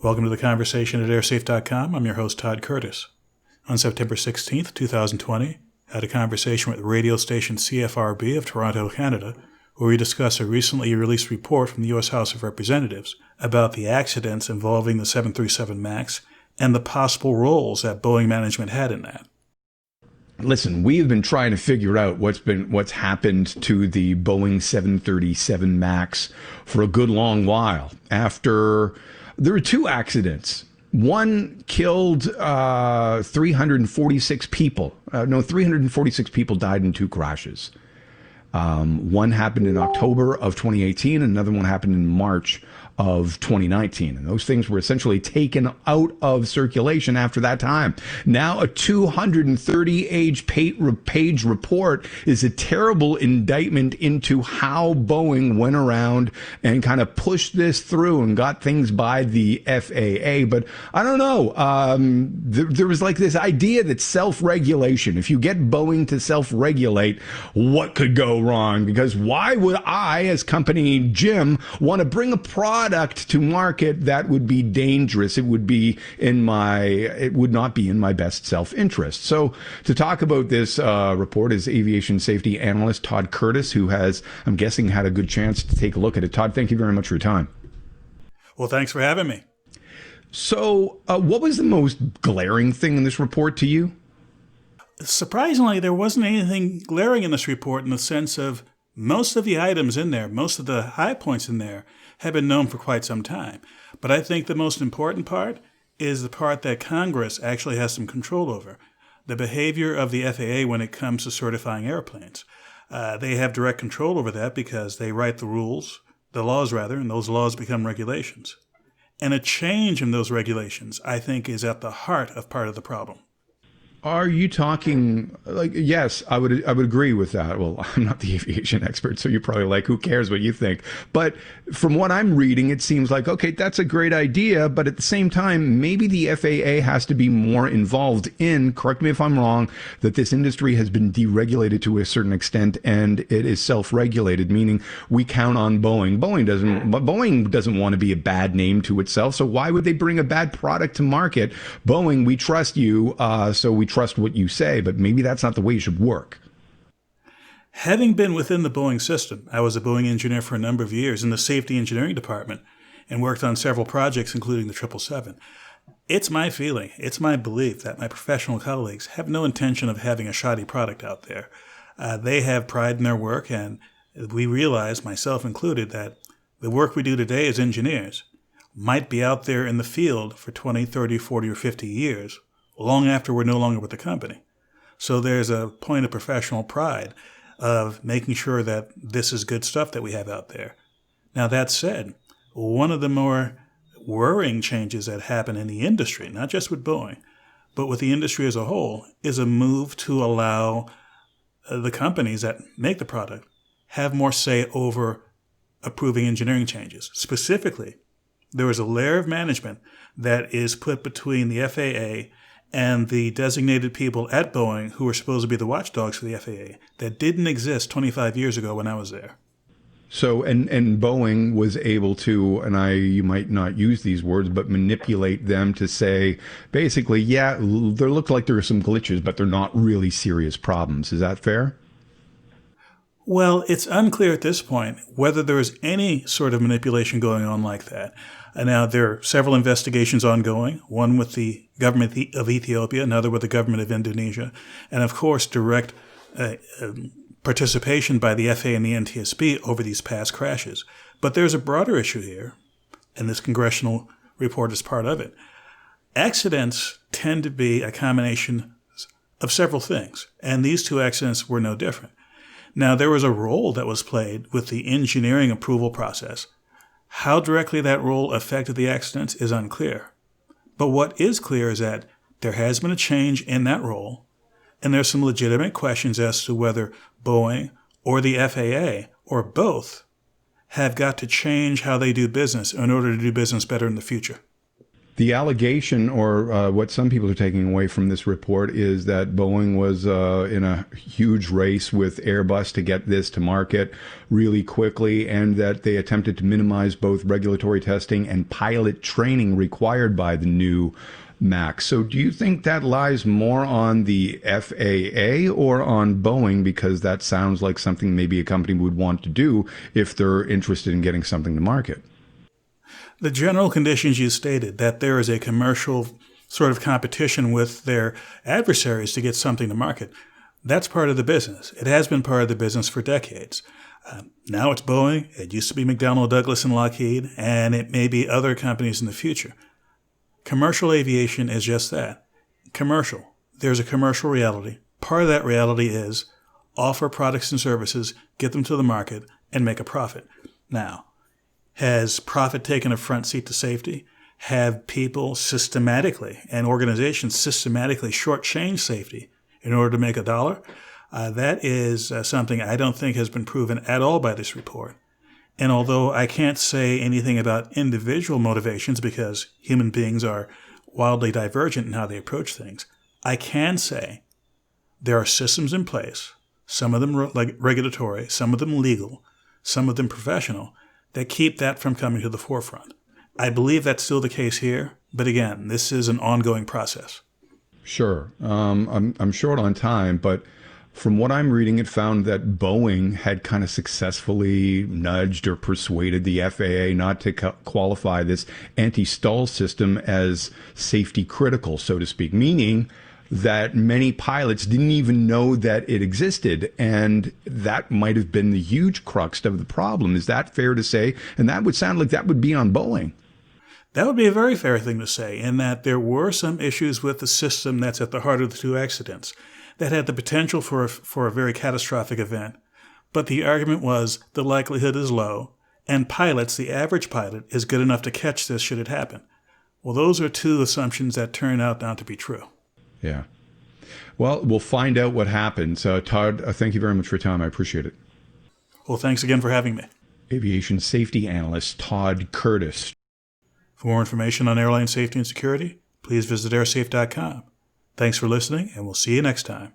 Welcome to the conversation at airsafe.com. I'm your host, Todd Curtis. On September 16th, 2020, I had a conversation with radio station CFRB of Toronto, Canada, where we discuss a recently released report from the U.S. House of Representatives about the accidents involving the 737 MAX and the possible roles that Boeing management had in that. Listen, we have been trying to figure out what's happened to the Boeing 737 MAX for a good long while. After there were two accidents. One killed 346 people. 346 people died in two crashes. One happened in October of 2018. Another one happened in March of 2019. And those things were essentially taken out of circulation after that time. Now a 230-page report is a terrible indictment into how Boeing went around and kind of pushed this through and got things by the FAA. But I don't know. There was like this idea that self-regulation, if you get Boeing to self-regulate, what could go wrong? Because why would I, as company Jim, want to bring a product to market that would be dangerous? It would not be in my best self-interest. So to talk about this report is aviation safety analyst Todd Curtis, who has, I'm guessing, had a good chance to take a look at it. Todd, thank you very much for your time. Well, thanks for having me. So what was the most glaring thing in this report to you? Surprisingly, there wasn't anything glaring in this report in the sense of most of the items in there, most of the high points in there have been known for quite some time. But I think the most important part is the part that Congress actually has some control over, the behavior of the FAA when it comes to certifying airplanes. They have direct control over that because they write the laws, and those laws become regulations. And a change in those regulations, I think, is at the heart of part of the problem. Are you talking yes, I would agree with that. Well, I'm not the aviation expert, so you're probably like, who cares what you think? But from what I'm reading, it seems like, okay, that's a great idea. But at the same time, maybe the FAA has to be more involved in, correct me if I'm wrong, that this industry has been deregulated to a certain extent and it is self-regulated, meaning we count on Boeing. Boeing doesn't want to be a bad name to itself. So why would they bring a bad product to market? Boeing, we trust you. So we trust what you say, but maybe that's not the way it should work. Having been within the Boeing system, I was a Boeing engineer for a number of years in the safety engineering department and worked on several projects, including the 777. It's my feeling, it's my belief that my professional colleagues have no intention of having a shoddy product out there. They have pride in their work, and we realize, myself included, that the work we do today as engineers might be out there in the field for 20, 30, 40, or 50 years, long after we're no longer with the company. So there's a point of professional pride of making sure that this is good stuff that we have out there. Now, that said, one of the more worrying changes that happen in the industry, not just with Boeing, but with the industry as a whole, is a move to allow the companies that make the product have more say over approving engineering changes. Specifically, there is a layer of management that is put between the FAA and the designated people at Boeing who were supposed to be the watchdogs for the FAA that didn't exist 25 years ago when I was there. So, and Boeing was able to, you might not use these words, but manipulate them to say, basically, yeah, there look like there are some glitches, but they're not really serious problems. Is that fair? Well, it's unclear at this point whether there is any sort of manipulation going on like that. Now, there are several investigations ongoing, one with the government of Ethiopia, another with the government of Indonesia, and of course, direct participation by the FAA and the NTSB over these past crashes. But there's a broader issue here, and this congressional report is part of it. Accidents tend to be a combination of several things, and these two accidents were no different. Now, there was a role that was played with the engineering approval process. How directly that role affected the accidents is unclear. But what is clear is that there has been a change in that role, and there's some legitimate questions as to whether Boeing or the FAA or both have got to change how they do business in order to do business better in the future. The allegation, or what some people are taking away from this report, is that Boeing was in a huge race with Airbus to get this to market really quickly, and that they attempted to minimize both regulatory testing and pilot training required by the new Max. So do you think that lies more on the FAA or on Boeing? Because that sounds like something maybe a company would want to do if they're interested in getting something to market. The general conditions you stated, that there is a commercial sort of competition with their adversaries to get something to market, that's part of the business. It has been part of the business for decades. Now it's Boeing, it used to be McDonnell Douglas and Lockheed, and it may be other companies in the future. Commercial aviation is just that. Commercial. There's a commercial reality. Part of that reality is offer products and services, get them to the market, and make a profit. Now, has profit taken a front seat to safety? Have people systematically and organizations systematically shortchanged safety in order to make a dollar? That is something I don't think has been proven at all by this report. And although I can't say anything about individual motivations because human beings are wildly divergent in how they approach things, I can say there are systems in place, some of them regulatory, some of them legal, some of them professional, that keep that from coming to the forefront. I believe that's still the case here, but again, this is an ongoing process. Sure. I'm short on time, but from what I'm reading, it found that Boeing had kind of successfully nudged or persuaded the FAA not to qualify this anti-stall system as safety critical, so to speak, meaning that many pilots didn't even know that it existed. And that might have been the huge crux of the problem. Is that fair to say? And that would sound like that would be on Boeing. That would be a very fair thing to say, in that there were some issues with the system that's at the heart of the two accidents that had the potential for a very catastrophic event. But the argument was the likelihood is low, and pilots, the average pilot, is good enough to catch this should it happen. Well, those are two assumptions that turn out not to be true. Yeah. Well, we'll find out what happens. Todd, thank you very much for your time. I appreciate it. Well, thanks again for having me. Aviation safety analyst Todd Curtis. For more information on airline safety and security, please visit airsafe.com. Thanks for listening, and we'll see you next time.